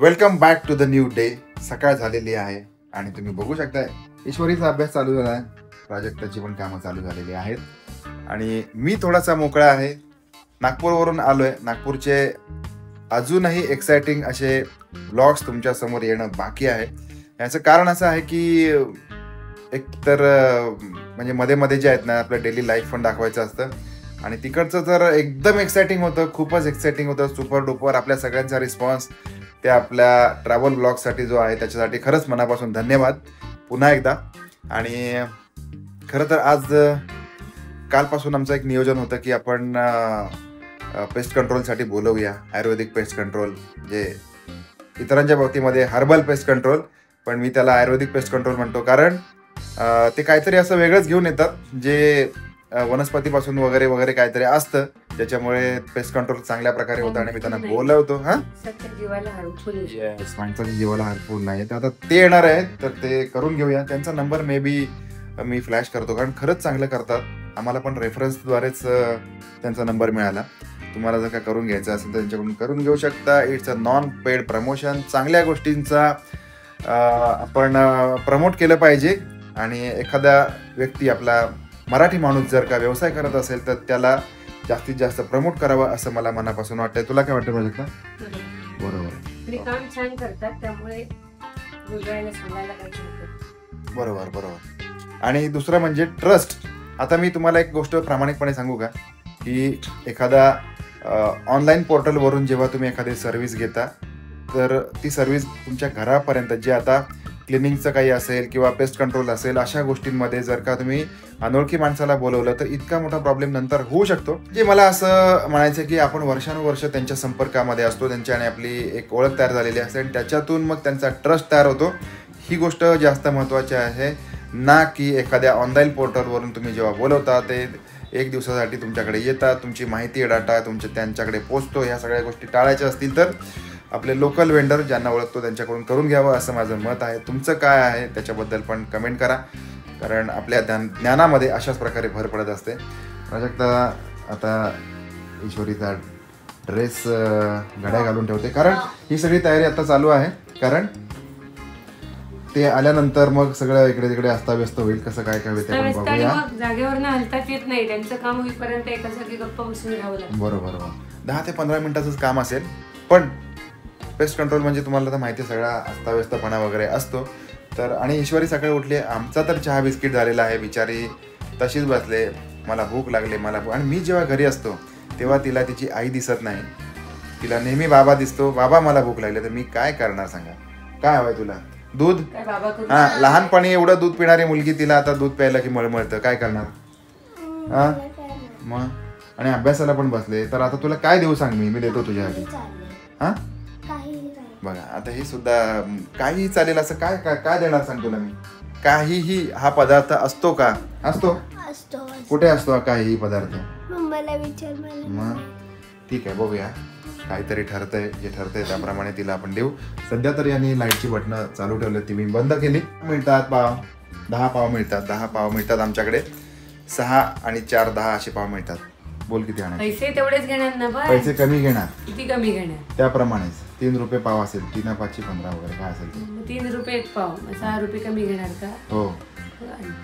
Welcome back to the new day. सकाळ झालेली आहे आणि तुम्ही बघू शकताय ईश्वरीचा अभ्यास चालू झाला आहे, प्राजक्ताची पण कामं चालू झालेली आहेत आणि मी थोडासा मोकळा आहे. नागपूरवरून आलोय. नागपूरचे अजूनही एक्साइटिंग असे व्लॉग्स तुमच्या समोर येणं बाकी आहे. याचं कारण असं आहे की एक तर म्हणजे मध्ये मध्ये जे आहेत ना, आपलं डेली लाईफ पण दाखवायचं असतं आणि तिकडचं तर एकदम एक्साइटिंग होतं, खूपच एक्साइटिंग होतं, सुपर डुपर. आपल्या सगळ्यांचा रिस्पॉन्स ते आपल्या ट्रॅव्हल ब्लॉगसाठी जो आहे त्याच्यासाठी खरंच मनापासून धन्यवाद पुन्हा एकदा. आणि खरं तर आज कालपासून आमचं एक नियोजन होतं की आपण पेस्ट कंट्रोलसाठी बोलवूया. आयुर्वेदिक पेस्ट कंट्रोल, जे इतरांच्या बाबतीमध्ये हर्बल पेस्ट कंट्रोल, पण मी त्याला आयुर्वेदिक पेस्ट कंट्रोल म्हणतो. कारण ते काहीतरी असं वेगळंच घेऊन येतात जे वनस्पतीपासून वगैरे वगैरे काहीतरी असतं, ज्याच्यामुळे पेस्ट कंट्रोल चांगल्या प्रकारे होतं आणि मी त्यांना बोलवतो. जीवाला हार्मफुल नाही, तर आता ते येणार आहेत तर ते करून घेऊया. त्यांचा number may be me flash करतो, कारण खरंच चांगलं करतात. आम्हाला पण रेफरन्सद्वारेच त्यांचा नंबर मिळाला. तुम्हाला जर का करून घ्यायचं असेल तर त्यांच्याकडून करून घेऊ शकता. It's a non paid promotion. चांगल्या गोष्टींचा आपण प्रमोट केलं पाहिजे आणि एखादा व्यक्ती, आपला मराठी माणूस जर का व्यवसाय करत असेल तर त्याला जास्तीत जास्त प्रमोट करावं असं मला मनापासून वाटतंय. तुला काय वाटतं प्राजक्ता? बरोबर, काम छान करतात, त्यामुळे बरोबर बरोबर. आणि दुसरं म्हणजे ट्रस्ट. आता मी तुम्हाला एक गोष्ट प्रामाणिकपणे सांगू का, की एखादा ऑनलाईन पोर्टलवरून जेव्हा तुम्ही एखादी सर्व्हिस घेता तर ती सर्व्हिस तुमच्या घरापर्यंत, जे आता क्लिनिंगचं काही असेल किंवा पेस्ट कंट्रोल असेल, अशा गोष्टींमध्ये जर का तुम्ही अनोळखी माणसाला बोलवलं तर इतका मोठा प्रॉब्लेम नंतर होऊ शकतो. जे मला असं म्हणायचं की आपण वर्षानुवर्ष त्यांच्या संपर्कामध्ये असतो, त्यांच्या आणि आपली एक ओळख तयार झालेली असते आणि त्याच्यातून मग त्यांचा ट्रस्ट तयार होतो. ही गोष्ट जास्त महत्त्वाची आहे, ना की एखाद्या ऑनलाईन पोर्टलवरून तुम्ही जेव्हा बोलवता ते एक दिवसासाठी तुमच्याकडे येतात, तुमची माहिती डाटा त्यांच्याकडे पोचतो. ह्या सगळ्या गोष्टी टाळायच्या असतील तर आपले लोकल वेंडर ज्यांना ओळखतो त्यांच्याकडून करून घ्यावं असं माझं मत आहे. तुमचं काय आहे त्याच्याबद्दल पण कमेंट करा, कारण आपल्या ज्ञानामध्ये अशाच प्रकारे भर पडत असते. प्राजक्ता आता ईश्वरीचा ड्रेस घड्या घालून ठेवते, कारण ही सगळी तयारी आता चालू आहे. कारण ते आल्यानंतर मग सगळं इकडे तिकडे अस्ताव्यस्त होईल. कसं काय काय होईल ते आपण बघूया. जागेवर हलतात येत नाही, त्यांचं काम होईपर्यंत एका जागी गप्पा बसून राहावं लागतं. बरोबर. 10 ते 15 मिनिटाचंच काम असेल, पण पेस्ट कंट्रोल म्हणजे तुम्हाला तर माहिती आहे, सगळा अस्ताव्यस्तपणा वगैरे असतो. तर आणि ईश्वरी सकाळी उठली, आमचा तर चहा बिस्किट झालेला आहे. बिचारी तशीच बसले, मला भूक लागली, आणि मी जेव्हा घरी असतो तेव्हा तिला तिची आई दिसत नाही, तिला नेहमी बाबा दिसतो. बाबा मला भूक लागली, तर मी काय करणार सांगा? काय हवंय तुला? दूध? हा, लहानपणी एवढं दूध पिणारी मुलगी, तिला आता दूध प्यायला की मळमळतं, काय करणार? हा मग, आणि अभ्यासाला पण बसले, तर आता तुला काय देऊ सांग? मी देतो तुझ्यासाठी. हा बघा, आता हे सुद्धा काहीही चालेल असं काय काय काय देणार सांग तुला मी? काहीही हा पदार्थ असतो का? असतो. कुठे असतो काहीही पदार्थ? मग ठीक आहे, बघूया. काहीतरी ठरतंय, जे ठरतंय त्याप्रमाणे तिला आपण देऊ. सध्या तर यांनी लाईटची बटणं चालू ठेवली, ती मी बंद केली. मिळतात पाव, 10 पाव मिळतात. 10 पाव मिळतात आमच्याकडे. 6 आणि 4 10 असे पाव मिळतात. बोल किती आणायचे? पैसे तेवढेच घेणार ना? पैसे कमी घेणार. किती कमी घेणार? त्याप्रमाणेच 3 रुपये पाव असेल, 3 5 15 वगैरे काय असेल ते. 3 रुपये एक पाव, 6 रुपये कमी घेणार का? हो,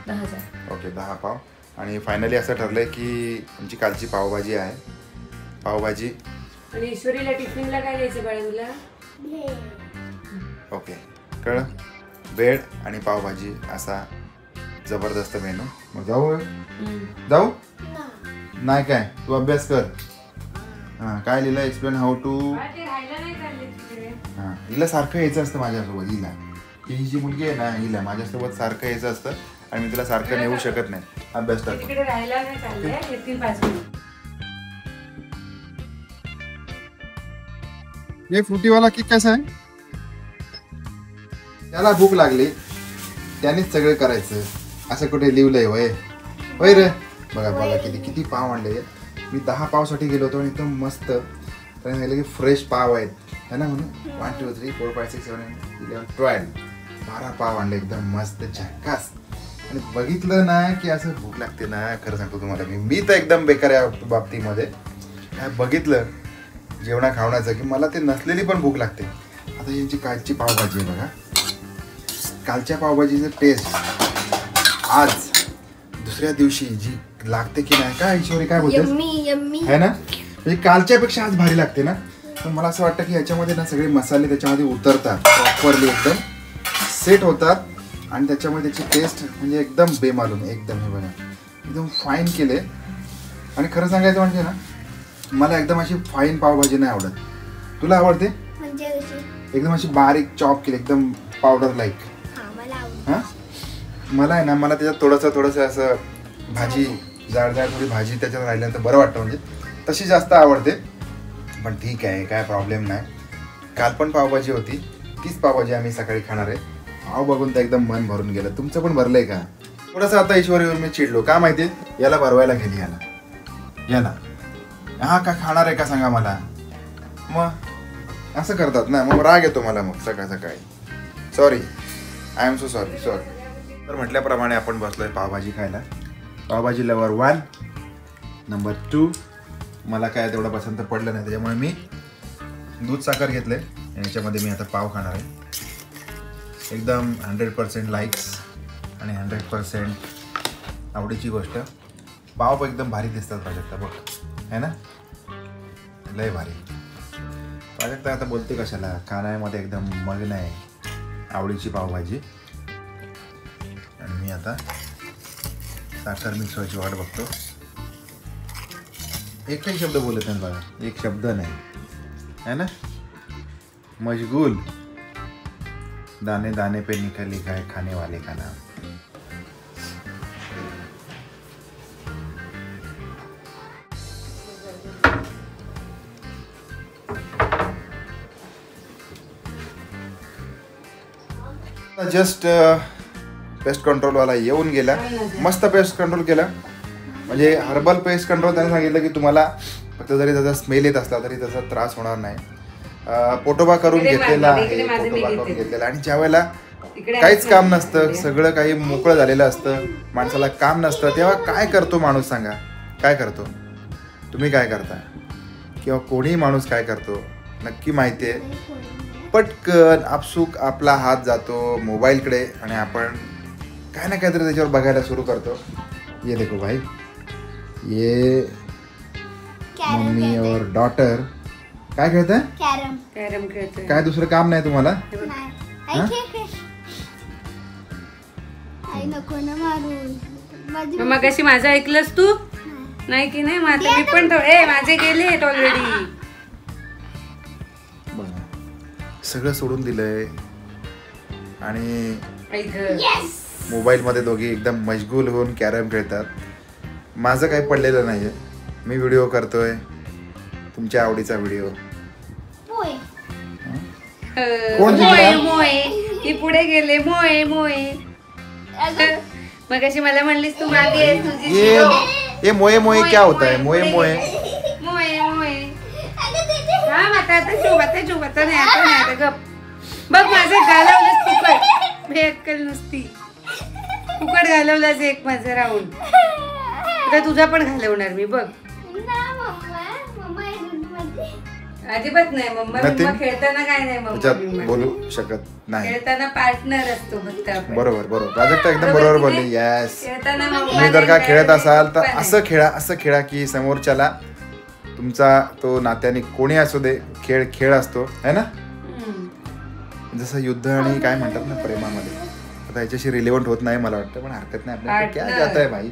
10,000. ओके, 10 पाव. आणि फायनली असं ठरलंय की आमची कालची पावभाजी आहे. पावभाजी. आणि ईश्वरीला टिफिनला काय द्यायचं बाळा तुला? ओके, कळलं. ब्रेड आणि पावभाजी असा जबरदस्त मेनू. मग जाऊ? नाही काय, तू अभ्यास कर. हां, काय लिहिलं? Explain how to. हां, हिला सारखं यायचं असतं माझ्यासोबत. ही जी मुलगी आहे ना, हिला माझ्यासोबत सारखं यायचं असतं आणि मी तिला सारखं नेऊ शकत नाही. अभ्यास कर. ये फ्रुटीवाला केक कसा आहे? त्याला भूक लागली, त्यानेच सगळं करायचं. असं कुठे लिहिलंय होय रे? बघा बघा किती किती पाव आणले. मी 10 पावसाठी गेलो होतो आणि एकदम मस्त की फ्रेश पाव आहेत, है ना? म्हणून 1 2 3 4 5 6 7 8 11 12 12 पाव आणले, एकदम मस्त झक्कास. आणि बघितलं ना की असं भूक लागते ना. खरं सांगतो तुम्हाला, मी तर एकदम बेकार या बाबतीमध्ये. काय बघितलं जेवणा खावण्याचं की मला ते नसलेली पण भूक लागते. आता यांची कालची पावभाजी आहे बघा. कालच्या पावभाजीचं टेस्ट आज दुसऱ्या दिवशी जी लागते की नाही काय ईश्वरी काय बोलतेस आहे ना, म्हणजे कालच्यापेक्षा आज भारी लागते ना. तर मला असं वाटतं की याच्यामध्ये ना सगळे मसाले त्याच्यामध्ये उतरतात, प्रॉपरली एकदम सेट होतात आणि त्याच्यामध्ये त्याची टेस्ट म्हणजे एकदम बेमालूम एकदम. हे बघा एकदम फाईन केले. आणि खरं सांगायचं म्हणजे ना मला एकदम अशी फाईन पावभाजी नाही आवडत. तुला आवडते? एकदम अशी बारीक चॉप केली एकदम पावडर लाईक. हां मला आहे ना मला त्याच्यात थोडंसं असं भाजी जाड थोडी भाजी त्याच्यात राहिल्यानंतर बरं वाटतं, म्हणजे तशी जास्त आवडते. पण ठीक आहे काय प्रॉब्लेम नाही. काल पण पावभाजी होती, तीच पावभाजी आम्ही सकाळी खाणार आहे. पाव बघून तर एकदम मन भरून गेलं. तुमचं पण भरलंय का? थोडंसं आता ईश्वरीवर मी चिडलो का माहिती, याला भरवायला गेली याला हा का खाणार आहे का सांगा मला. मग असं करतात ना, मग राग येतो मला मग सकाळी. Sorry, I am so sorry. तर म्हटल्याप्रमाणे आपण बसलोय पावभाजी खायला. पावभाजी लवर 1. नंबर 2 मला काय तेवढं पसंत पडलं नाही, त्याच्यामुळे मी दूध साखर घेतले. याच्यामध्ये मी आता पाव खाणार आहे. एकदम 100% लाईक्स आणि 100% आवडीची गोष्ट. पाव पण एकदम भारी दिसतात प्राजक्ता बघ, है ना, लय भारी. प्राजक्ता आता बोलते कशाला, खाण्यामध्ये एकदम मग्न आहे. आवडीची पावभाजी. आणि मी आता साखर मिक्स व्हायची वाट बघतो. एकही शब्द बोलत नाही बघा, एक शब्द नाही, है ना. मशगूल दाने दाने पे निकली है खाने वाले का नाम. जस्ट पेस्ट कंट्रोलवाला येऊन गेला. मस्त पेस्ट कंट्रोल केला. म्हणजे हर्बल पेस्ट कंट्रोल त्याने सांगितलं की तुम्हाला फक्त जरी त्याचा स्मेल येत असला तरी त्याचा त्रास होणार नाही. पोटोबा करून घेतलेला आहे, आणि ज्या वेळेला काहीच काम नसतं, सगळं काही मोकळं झालेलं असतं, माणसाला काम नसतं, तेव्हा काय करतो माणूस सांगा, काय करतो? तुम्ही काय करता किंवा कोणीही माणूस काय करतो नक्की माहिती आहे. पटकन आपसूक आपला हात जातो मोबाईलकडे आणि आपण काय ना काहीतरी त्याच्यावर बघायला सुरू करतो. ये देखो भाई, ये मम्मी और डॉटर काय खेळताय? कॅरम खेळतोय. काय दुसरं काम नाही तुम्हाला? मग अशी माझं ऐकलंस तू नाही की नाही? माझं मी पण माझे गेले ऑलरेडी. सगळं सोडून दिलंय आणि मोबाईलमध्ये दोघी एकदम मशगूल होऊन कॅरम खेळतात. माझं काही पडलेलं नाहीये. मी व्हिडिओ करतोय, तुमच्या आवडीचा व्हिडिओ. मोये ती पुढे गेले. मोये मग अशी मला म्हणलीस तू मागे ये मोये मोये क्या होता है? मोये मोये आता नाही गप बघ. माझं घालवलंच फुकट, भेटकल नुसती फुकट घालवलाच एक माझं राऊंड. आता तुझा पण घालवणार मी बघ. अजिबात नाही. मम्मा खेळताना काय नाही, मम्मा बोलू शकत नाही. खेळताना पार्टनर असतो फक्त. बरोबर प्राजक्ता एकदम बरोबर बोलली. यस, तुम्ही जर का खेळत असाल तर असं खेळा की समोरच्याला तुमचा तो नात्याने कोणी असू दे खेळ असतो, है ना. जसं युद्ध आणि काय म्हणतात ना प्रेमामध्ये, आता याच्याशी रिलेव्हंट होत नाही मला वाटतं, पण हरकत नाही. आपल्याला काय जात आहे भाई.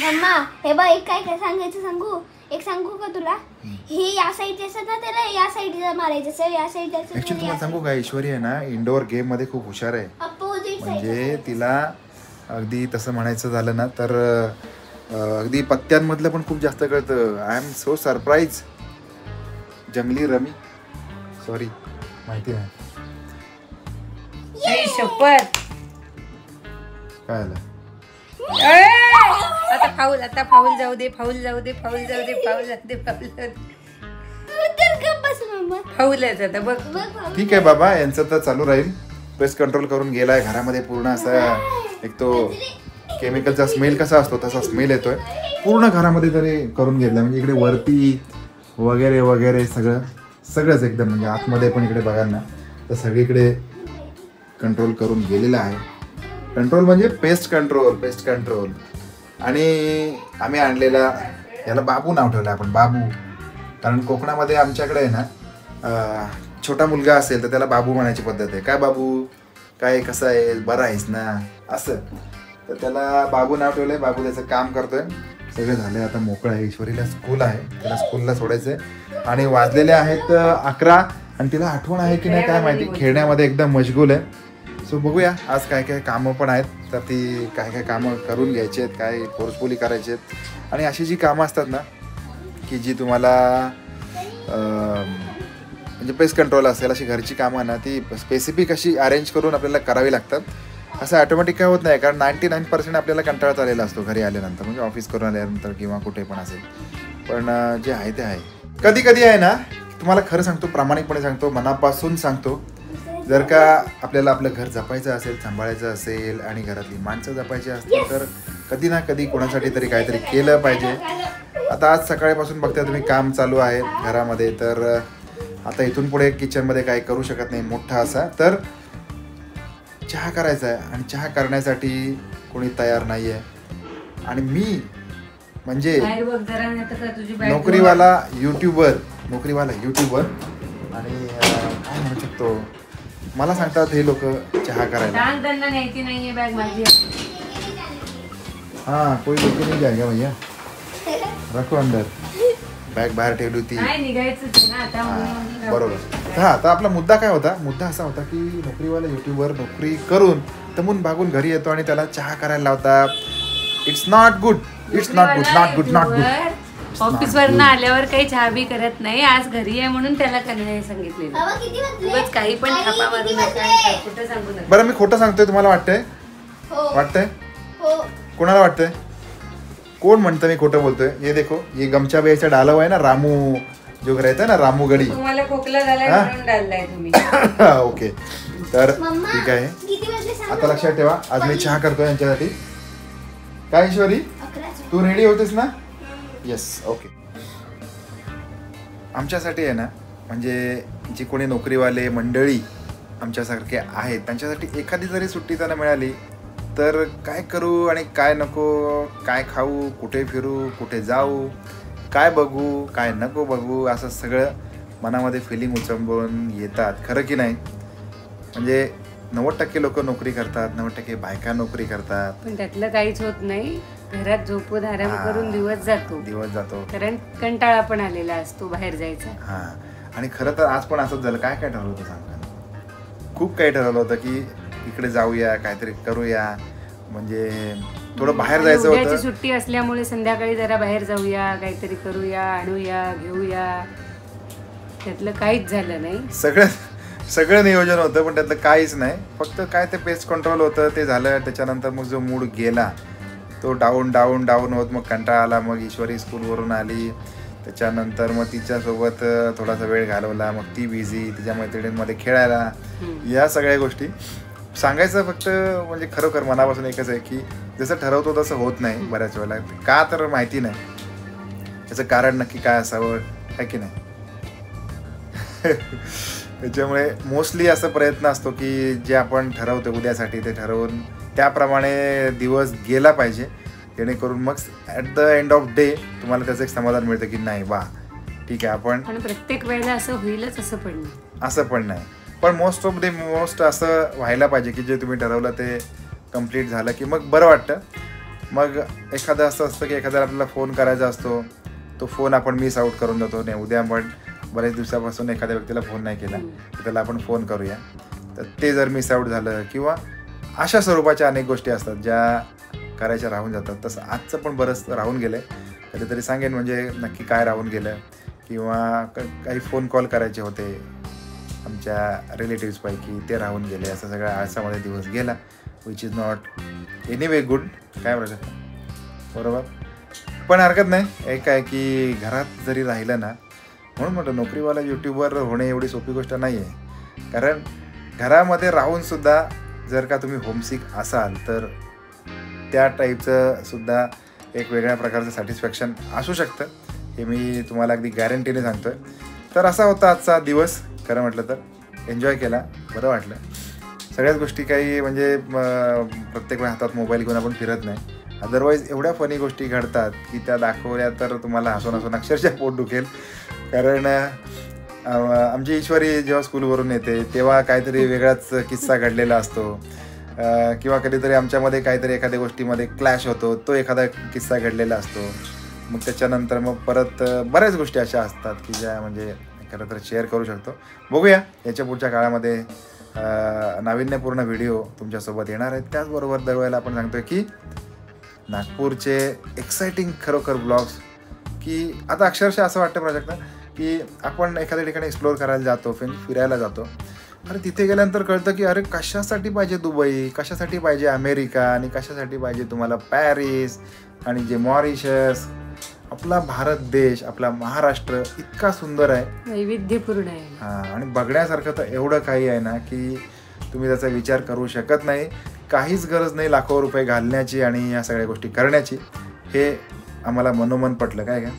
मम्मा हे बघ, एक काय सांगायचं सांगू का तुला? हे या साईडचे असतात ना, त्याला या साईडला मारायचं, या साईडला. ऍक्च्युअली तुम्हाला सांगू का, ईश्वरी आहे ना इंडोर गेम मध्ये खूप हुशार आहे. म्हणजे तिला अगदी तसं म्हणायचं झालं ना तर अगदी पत्त्यांमधलं पण खूप जास्त कळतं. I am so surprise. जंगली रमी, सॉरी माहिती नाही शपथ. काय आलं आता फाऊल जाऊ दे. फाऊलच आता बघ. ठीक आहे बाबा, यांचं तर चालू राहील. प्रेस कंट्रोल करून गेलाय घरामध्ये पूर्ण. असा एक तो केमिकलचा स्मेल कसा असतो तसा स्मेल येतोय पूर्ण घरामध्ये. तरी करून घेतलाय म्हणजे इकडे वरती वगैरे सगळं सगळंच एकदम म्हणजे आतमध्ये पण इकडे बघाल ना तर सगळीकडे कंट्रोल करून गेलेलं आहे. कंट्रोल म्हणजे पेस्ट कंट्रोल. आणि आम्ही आणलेला याला बाबू नाव ठेवलं आपण, बाबू. कारण कोकणामध्ये आमच्याकडे आहे ना छोटा मुलगा असेल तर त्याला बाबू म्हणायची पद्धत आहे. काय बाबू, काय कसं आहे, बरं आहेस ना, असं. तर त्याला बाबू नाव ठेवलंय. बाबू त्याचं काम करतोय. सगळं झालं आता मोकळं आहे. ईश्वरीला स्कूल आहे, त्याला स्कूलला सोडायचंय. आणि वाजलेले आहेत 11 आणि तिला आठवण आहे की नाही काय माहिती, खेळण्यामध्ये एकदम मशगूल आहे. सो बघूया आज काय काय कामं पण आहेत, तर ती काय काय कामं करून घ्यायची आहेत, काय फोर्सफुली करायची आहेत. आणि अशी जी कामं असतात ना की जी तुम्हाला म्हणजे पेस्ट कंट्रोल असेल अशी घरची कामं ना ती स्पेसिफिक अशी अरेंज करून आपल्याला करावी लागतात. असं ऑटोमॅटिक काय होत नाही, कारण 99% आपल्याला कंटाळा आलेला असतो घरी आल्यानंतर, म्हणजे ऑफिस करून आल्यानंतर किंवा कुठे पण असेल. पण जे आहे ते आहे. कधी कधी आहे ना, तुम्हाला खरं सांगतो, प्रामाणिकपणे सांगतो, मनापासून सांगतो, जर का आपल्याला आपलं घर जपायचं असेल, सांभाळायचं असेल आणि घरातली माणसं जपायची असतील तर कधी ना कधी कोणासाठी तरी काहीतरी केलं पाहिजे. आता आज सकाळपासून बघता तुम्ही काम चालू आहे घरामध्ये, तर आता इथून पुढे किचनमध्ये काही करू शकत नाही मोठा असा, तर चहा करायचा आहे आणि चहा करण्यासाठी कोणी तयार नाही आहे. आणि मी म्हणजे नोकरीवाला युट्यूबर आणि काय म्हणू शकतो, मला सांगतात हे लोक चहा करायला. हाँ कोई लेके नहीं जाएगा भैया, रखो अंदर. बॅग बाहेर ठेवली होती. बरोबर. हा, तर आपला मुद्दा काय होता, मुद्दा असा होता की नोकरीवाला युट्यूबर नोकरी करून तमून भागून घरी येतो आणि त्याला चहा करायला लावतात. It's not good. ऑफिस वरनं आल्यावर काही चहा बी करत नाही. आज घरी आहे म्हणून त्याला करायला सांगितलेलं. काही पण थापा मारू नका, खोटं सांगू नका. बरं मी खोटं सांगतोय तुम्हाला वाटतंय? कोणाला वाटतंय? कोण म्हणतं मी खोटं बोलतोय? ये देखो, ये गमछा बेचा डाला हुआ है ना, रामू जो रहता है ना, रामू गडी. तुम्हाला खोकला झालाय म्हणून डाललाय तुम्ही. ओके, तर ठीक आहे. आता लक्षात ठेवा, आज मी चहा करतोय यांच्यासाठी. काय ईश्वरी, तू रेडी होतेस ना? Yes, okay. आमच्यासाठी आहे ना, म्हणजे जी कोणी नोकरीवाले मंडळी आमच्यासारखे आहेत त्यांच्यासाठी एखादी जरी सुट्टी त्यांना मिळाली तर काय करू आणि काय नको, काय खाऊ, कुठे फिरू, कुठे जाऊ, काय बघू, काय नको बघू, असं सगळं मनामध्ये फिलिंग उचंबळून येतात. खरं की नाही? म्हणजे 90% लोक नोकरी करतात, 90% बायका नोकरी करतात, पण त्यातलं काहीच होत नाही. घरात झोपून आराम करून दिवस जातो, कारण कंटाळा पण आलेला असतो बाहेर जायचा. हा, आणि खरं तर आज पण असंच झालं. काय काय ठरवलं होतं सांगा? खूप काही ठरवलं होतं की इकडे जाऊया, काहीतरी करूया, म्हणजे थोडं बाहेर जायचं होतं. सुट्टी असल्यामुळे संध्याकाळी जरा बाहेर जाऊया, काहीतरी करूया, आणूया, घेऊया. त्यातलं काहीच झालं नाही. सगळं नियोजन होतं पण त्यातलं काहीच नाही. फक्त काय ते पेस्ट कंट्रोल होतं ते झालं. त्याच्यानंतर मग जो मूड गेला तो डाऊन होत, मग कंटाळा आला. मग ईश्वरी स्कूलवरून आली, त्याच्यानंतर मग तिच्यासोबत थोडासा वेळ घालवला. मग ती बिझी तिच्या मैत्रिणींमध्ये खेळायला. या सगळ्या गोष्टी सांगायचं फक्त म्हणजे खरोखर मनापासून एकच आहे की जसं ठरवतो तसं होत नाही बऱ्याच वेळेला. का तर माहिती नाही, त्याचं कारण नक्की काय असावं, आहे की नाही? त्याच्यामुळे मोस्टली असा प्रयत्न असतो की जे आपण ठरवतो उद्यासाठी ते ठरवून त्याप्रमाणे दिवस गेला पाहिजे, जेणेकरून मग at the end of day तुम्हाला त्याचं एक समाधान मिळतं की नाही वा ठीक आहे आपण. पण प्रत्येक वेळेला असं होईलच असं पण नाही. पण मोस्ट असं व्हायला पाहिजे की जे तुम्ही ठरवलं ते कम्प्लीट झालं की मग बरं वाटतं. मग एखादं असं असतं की एखाद्याला आपल्याला फोन करायचा असतो, तो फोन आपण मिस आउट करून जातो. नाही उद्या आपण बऱ्याच दिवसापासून एखाद्या व्यक्तीला फोन नाही केला तर त्याला आपण फोन करूया, तर ते जर मिस आउट झालं किंवा अशा स्वरूपाच्या अनेक गोष्टी असतात ज्या करायच्या राहून जातात. तसं आजचं पण बरंच राहून गेलं आहे. कधीतरी सांगेन म्हणजे नक्की काय राहून गेलं, किंवा काही फोन कॉल करायचे होते आमच्या रिलेटिव्सपैकी ते राहून गेले. असं सगळ्या आळसामध्ये दिवस गेला, which is not anyway good. काय बरोबर, पण हरकत नाही. एक आहे की घरात जरी राहिलं ना, म्हणून म्हटलं नोकरीवाला यूट्यूबर होणे एवढी सोपी गोष्ट नाही आहे. कारण घरामध्ये राहूनसुद्धा जर का तुम्ही होमसिक असाल तर त्या टाईपचं सुद्धा एक वेगळ्या प्रकारचं सॅटिस्फॅक्शन असू शकतं. हे मी तुम्हाला अगदी गॅरंटीने सांगतो आहे. तर असा होता आजचा दिवस. खरं म्हटलं तर एन्जॉय केला, बरं वाटलं. सगळ्याच गोष्टी काही म्हणजे प्रत्येक वेळा हातात मोबाईल घेऊन आपण फिरत नाही. अदरवाईज एवढ्या फनी गोष्टी घडतात की त्या दाखवल्या तर तुम्हाला हसून हसून अक्षरशः पोट दुखेल. कारण आमची ईश्वरी जेव्हा स्कूलवरून येते तेव्हा काहीतरी वेगळाच किस्सा घडलेला असतो, किंवा कधीतरी आमच्यामध्ये काहीतरी एखाद्या गोष्टीमध्ये क्लॅश होतो, तो एखादा किस्सा घडलेला असतो. मग त्याच्यानंतर मग परत बऱ्याच गोष्टी अशा असतात की ज्या म्हणजे खरं तर शेअर करू शकतो. बघूया याच्या पुढच्या काळामध्ये नाविन्यपूर्ण व्हिडिओ तुमच्यासोबत येणार आहेत. त्याचबरोबर दरवेळेला आपण सांगतो की नागपूरचे एक्साइटिंग खरोखर ब्लॉग्स, की आता अक्षरशः असं वाटतं प्राजक्ता की आपण एखाद्या ठिकाणी एक्सप्लोअर करायला जातो, फिरायला जातो, अरे तिथे गेल्यानंतर कळतं की अरे कशासाठी पाहिजे दुबई, कशासाठी पाहिजे अमेरिका, आणि कशासाठी पाहिजे तुम्हाला पॅरिस, आणि जे मॉरिशस. आपला भारत देश, आपला महाराष्ट्र इतका सुंदर आहे, वैविध्यपूर्ण आहे. हां, आणि बघण्यासारखं तर एवढं काही आहे ना की तुम्ही त्याचा विचार करू शकत नाही. काहीच गरज नाही लाखो रुपये घालण्याची आणि या सगळ्या गोष्टी करण्याची. हे आम्हाला मनोमन पटलं. काय का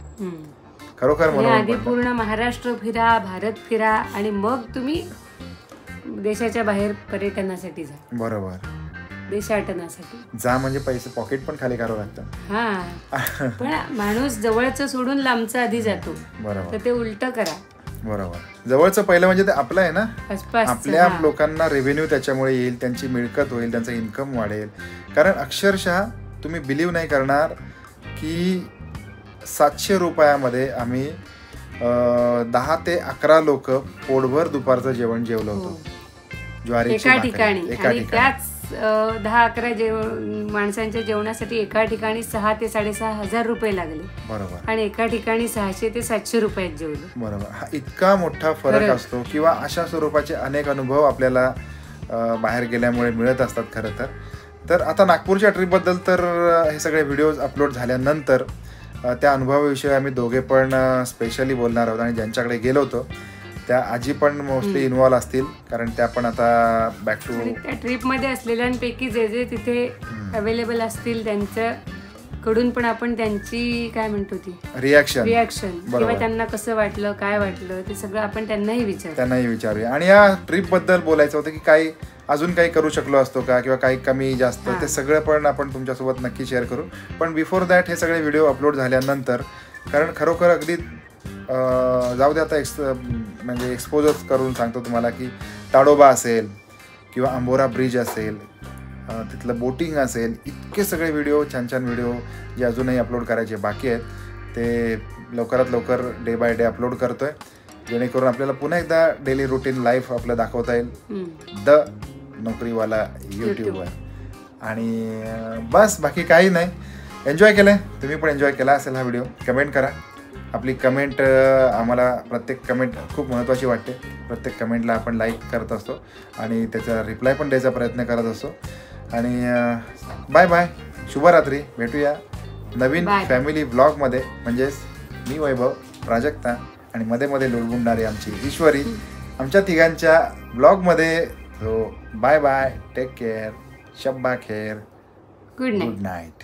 खरोखर मनोमन आधी पूर्ण महाराष्ट्र फिरा, भारत फिरा, आणि मग तुम्ही देशाच्या बाहेर पर्यटनासाठी जा. बरोबर, देशाटनासाठी जा म्हणजे पैसे पॉकेट पण खाली करावं लागतं. हा, पण माणूस जवळचं सोडून लांबचं आधी जातो. बरोबर, तर ते उलट करा. बरोबर, जवळचं पहिलं म्हणजे ते आपलं आहे ना. आसपास आपल्या लोकांना रेव्हेन्यू त्याच्यामुळे येईल, त्यांची मिळकत होईल, त्यांचा इन्कम वाढेल. कारण अक्षरशः तुम्ही बिलीव्ह नाही करणार की 700 रुपयामध्ये आम्ही 10 ते 11 लोक पोटभर दुपारचं जेवण जेवलो होतो. ज्वारीची एका भाकरी, ठिकाणी. एका आणि ठिकाणी त्याच 10-11 माणसांच्या जेवणासाठी एका ठिकाणी 6,000 ते 6,500 रुपये लागले. बरोबर, आणि एका ठिकाणी 600 ते 700 रुपयात जेवलो. बरोबर. हा इतका मोठा फरक असतो, किंवा अशा स्वरूपाचे अनेक अनुभव आपल्याला बाहेर गेल्यामुळे मिळत असतात खरं तर. आता नागपूरच्या ट्रिपबद्दल तर हे सगळे व्हिडिओज अपलोड झाल्यानंतर त्या अनुभवाविषयी आम्ही दोघे पण स्पेशली बोलणार आहोत. आणि ज्यांच्याकडे गेलो होतो त्या आजी पण मोस्टली इन्व्हॉल्व असतील, कारण त्या पण आता बॅक टू त्या ट्रिपमध्ये असलेल्यांपैकी जे जे तिथे अवेलेबल असतील त्यांच्याकडून पण आपण त्यांची काय म्हणतो ती रिॲक्शन किंवा त्यांना कसं वाटलं, काय वाटलं, ते सगळं आपण त्यांनाही विचारूया. आणि या ट्रिपबद्दल बोलायचं होतं की काही अजून काही करू शकलो असतो का, किंवा काही कमी जास्त, ते सगळं पण आपण तुमच्यासोबत नक्की शेअर करू. पण बिफोर दॅट हे सगळे व्हिडिओ अपलोड झाल्यानंतर, कारण खरोखर अगदी जाऊ दे आता म्हणजे एक्सपोजर करून सांगतो तुम्हाला की ताडोबा असेल किंवा अंबोरा ब्रिज असेल, तिथलं बोटिंग असेल, इतके सगळे व्हिडिओ, छान छान व्हिडिओ जे अजूनही अपलोड करायचे बाकी आहेत, ते लवकरात लवकर डे बाय डे अपलोड करतोय, जेणेकरून आपल्याला पुन्हा एकदा डेली रुटीन लाईफ आपलं दाखवता येईल द नोकरीवाला यूट्यूबवर. आणि बस बाकी काही नाही. एन्जॉय केलं आहे, तुम्ही पण एन्जॉय केला असेल हा व्हिडिओ. कमेंट करा. आपली कमेंट आम्हाला, प्रत्येक कमेंट खूप महत्त्वाची वाटते. प्रत्येक कमेंटला आपण लाईक करत असतो आणि त्याचा रिप्लाय पण द्यायचा प्रयत्न करत असतो. आणि बाय बाय, शुभरात्री. भेटूया नवीन फॅमिली ब्लॉगमध्ये. म्हणजेच मी वैभव, प्राजक्ता आणि मध्ये मध्ये लुळबुंडणारी आमची ईश्वरी, आमच्या तिघांच्या ब्लॉगमध्ये. So bye bye, take care, शब्बा खेर, गुड नाईट.